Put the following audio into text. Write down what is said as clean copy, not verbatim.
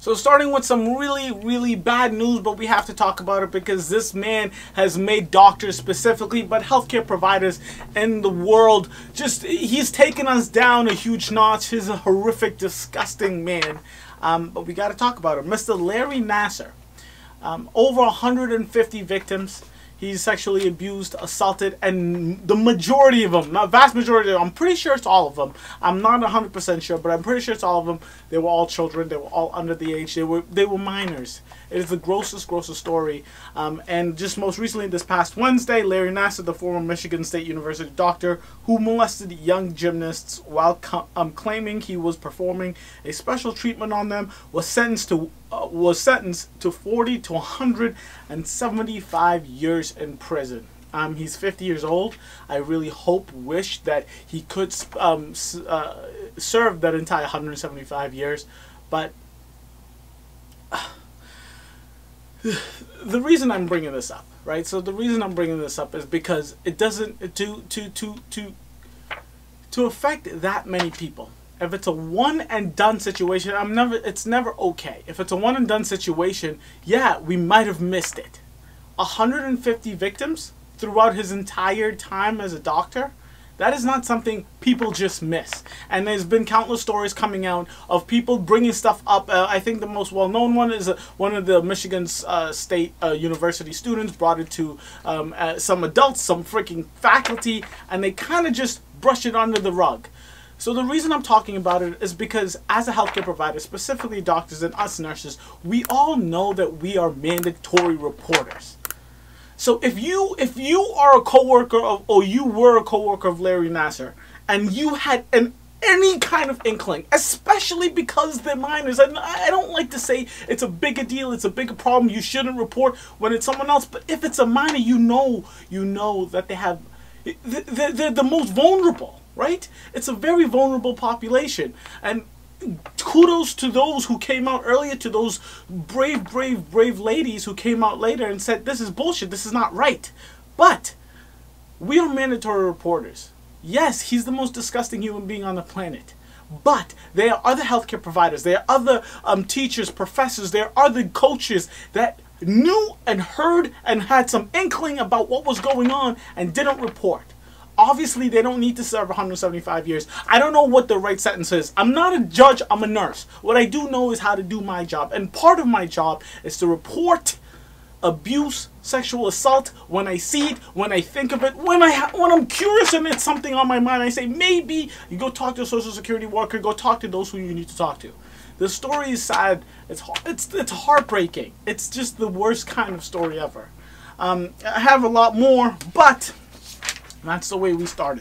So starting with some really bad news, but we have to talk about it because this man has made doctors specifically, but healthcare providers in the world, he's taken us down a huge notch. He's a horrific, disgusting man. But we got to talk about him. Mr. Larry Nassar. Over 150 victims. He's sexually abused, assaulted, and the majority of them, not vast majority of them, I'm pretty sure it's all of them. I'm not 100% sure, but I'm pretty sure it's all of them. They were all children. They were all under the age. They were minors. It is the grossest story. And just most recently, this past Wednesday, Larry Nassar, the former Michigan State University doctor who molested young gymnasts while claiming he was performing a special treatment on them, was sentenced to 40 to 175 years in prison. He's 50 years old. I really wish that he could serve that entire 175 years, but the reason I'm bringing this up, right? So the reason I'm bringing this up is because it doesn't to affect that many people. If it's a one and done situation, it's never okay. If it's a one and done situation, yeah, we might have missed it. 150 victims throughout his entire time as a doctor, that is not something people just miss. And there's been countless stories coming out of people bringing stuff up. I think the most well-known one is one of the Michigan State University students brought it to some adults, some freaking faculty, and they kind of just brush it under the rug. So the reason I'm talking about it is because as a healthcare provider, specifically doctors and us nurses, we all know that we are mandatory reporters. So if you are a coworker of, or you were a coworker of Larry Nassar, and you had any kind of inkling, especially because they're minors, and I don't like to say it's a bigger deal, it's a bigger problem, you shouldn't report when it's someone else, but if it's a minor, you know that they're the most vulnerable. Right? It's a very vulnerable population. And kudos to those who came out earlier, to those brave ladies who came out later and said, this is bullshit, this is not right. But we are mandatory reporters. Yes, he's the most disgusting human being on the planet. But there are other healthcare providers, there are other teachers, professors, there are other coaches that knew and heard and had some inkling about what was going on and didn't report. Obviously, they don't need to serve 175 years. I don't know what the right sentence is. I'm not a judge, I'm a nurse. What I do know is how to do my job. And part of my job is to report abuse, sexual assault, when I see it, when I think of it, when I'm curious and it's something on my mind, I say, maybe you go talk to a social security worker, go talk to those who you need to talk to. The story is sad. It's heartbreaking. It's just the worst kind of story ever. I have a lot more, but that's the way we started.